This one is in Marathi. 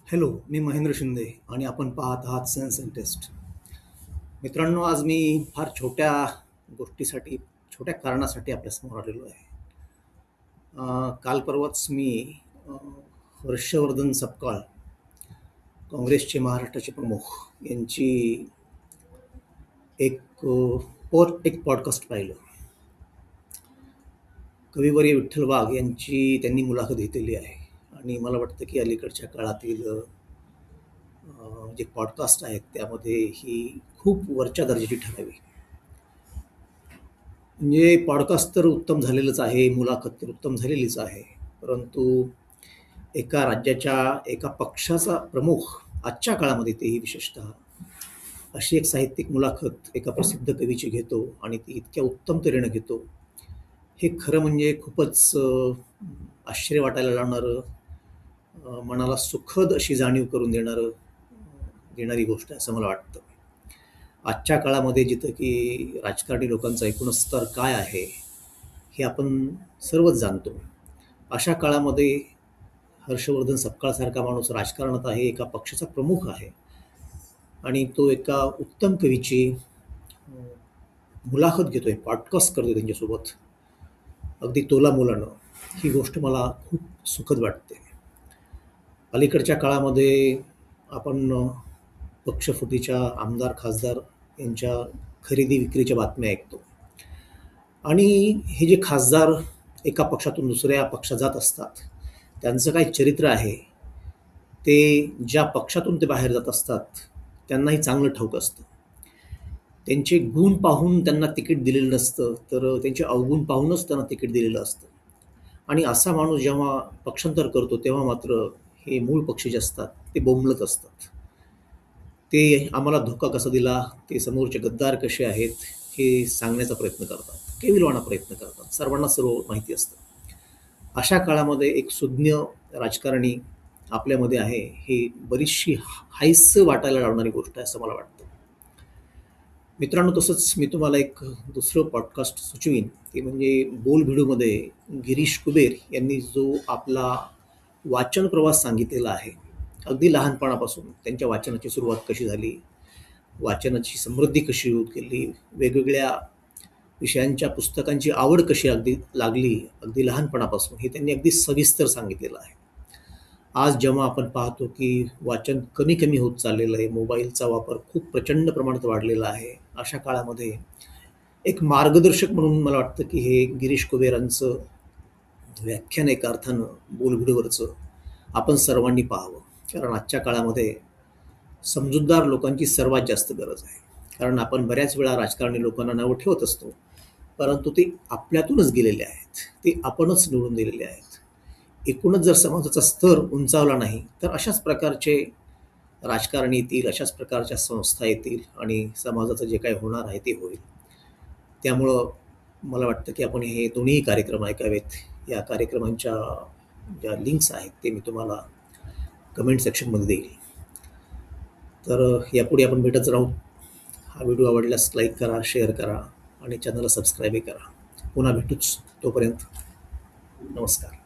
हॅलो, मी महेंद्र शिंदे आणि आपण पाहत आहात सेन्स अँड टेस्ट. मित्रांनो, आज मी फार छोट्या गोष्टीसाठी, छोट्या कारणासाठी आपल्यासमोर आलेलो आहे. काल परवाच मी अ, हर्षवर्धन सपकाळ, काँग्रेसचे महाराष्ट्राचे प्रमुख यांची एक एक पॉडकास्ट पाहिलं. कविवर्य विठ्ठल वाघ यांची त्यांनी मुलाखत घेतलेली आहे आणि मला वाटतं की अलीकडच्या काळातील जे पॉडकास्ट आहेत त्यामध्ये ही खूप वरच्या दर्जाची ठरावी. म्हणजे पॉडकास्ट तर उत्तम झालेलंच आहे, मुलाखत तर उत्तम झालेलीच आहे. परंतु एका राज्याच्या, एका पक्षाचा प्रमुख आजच्या काळामध्ये, तेही विशेषतः अशी एक साहित्यिक मुलाखत एका प्रसिद्ध कवीची घेतो आणि ती इतक्या उत्तम तऱ्हेनं घेतो, हे खरं म्हणजे खूपच आश्चर्य वाटायला लावणारं, मनाला सुखद अशी जाणीव करून देणारी गोष्ट आहे असं मला वाटतं. आजच्या काळामध्ये जिथं की राजकारणी लोकांचा एकूणच स्तर काय आहे हे आपण सर्वच जाणतो. अशा काळामध्ये हर्षवर्धन सपकाळसारखा माणूस राजकारणात आहे, एका पक्षाचा प्रमुख आहे आणि तो एका उत्तम कवीची मुलाखत घेतोय, पॉडकास्ट करतोय त्यांच्यासोबत अगदी तोलामोलानं. ही गोष्ट मला खूप सुखद वाटते. अलीकडच्या काळामध्ये आपण पक्षफुटीच्या आमदार, खासदार यांच्या खरेदी विक्रीच्या बातम्या ऐकतो आणि हे जे खासदार एका पक्षातून दुसऱ्या पक्षात जात असतात, त्यांचं काय चरित्र आहे ते ज्या पक्षातून ते बाहेर जात असतात त्यांनाही चांगलं ठाऊक असतं. त्यांचे गुण पाहून त्यांना तिकीट दिलेलं नसतं, तर त्यांचे अवगुण पाहूनच त्यांना तिकीट दिलेलं असतं. आणि असा माणूस जेव्हा पक्षांतर करतो तेव्हा मात्र हे मूळ पक्षी जे असतात ते बोंबलत असतात. ते आम्हाला धोका कसा दिला, ते समोरचे गद्दार कसे आहेत हे सांगण्याचा प्रयत्न करतात, केविलवाणा प्रयत्न करतात. सर्वांना सर्व माहिती असतं. अशा काळामध्ये एक सुज्ञ राजकारणी आपल्यामध्ये आहे, ही बरीचशी हायसं वाटायला लावणारी गोष्ट आहे असं मला वाटतं. मित्रांनो, तसंच मी तुम्हाला एक दुसरं पॉडकास्ट सुचवीन, ते म्हणजे बोलभिडूमध्ये गिरीश कुबेर यांनी जो आपला वाचन प्रवास सांगितलेला आहे, अगदी लहानपणापासून त्यांच्या वाचनाची सुरुवात कशी झाली, वाचनाची समृद्धी कशी होत गेली, वेगवेगळ्या विषयांच्या पुस्तकांची आवड कशी अगदी लागली अगदी लहानपणापासून, हे त्यांनी अगदी सविस्तर सांगितलेलं आहे. आज जेव्हा आपण पाहतो की वाचन कमी कमी होत चाललेलं आहे, मोबाईलचा वापर खूप प्रचंड प्रमाणात वाढलेला आहे, अशा काळामध्ये एक मार्गदर्शक म्हणून मला वाटतं की हे गिरीश कुबेरांचं व्याख्यान एका अर्थानं बोलबिडूवरचं आपण सर्वांनी पाहावं. कारण आजच्या काळामध्ये समजूतदार लोकांची सर्वात जास्त गरज आहे. कारण आपण बऱ्याच वेळा राजकारणी लोकांना नावं ठेवत असतो, परंतु ते आपल्यातूनच गेलेले आहेत, ते आपणच निवडून दिलेले आहेत. एकूणच जर समाजाचा स्तर उंचावला नाही तर अशाच प्रकारचे राजकारणी येतील, अशाच प्रकारच्या संस्था येतील आणि समाजाचं जे काही होणार आहे ते होईल. त्यामुळं मला वाटतं की आपण हे दोन्ही कार्यक्रम ऐकावेत. या कार्यक्रमांच्या ज्या लिंक्स आहेत ते मी तुम्हाला कमेंट सेक्शनमध्ये देईल. तर यापुढे आपण भेटत राहू. हा व्हिडिओ आवडल्यास लाईक करा, शेअर करा आणि चॅनलला सबस्क्राईबही करा. पुन्हा भेटूच. तोपर्यंत नमस्कार.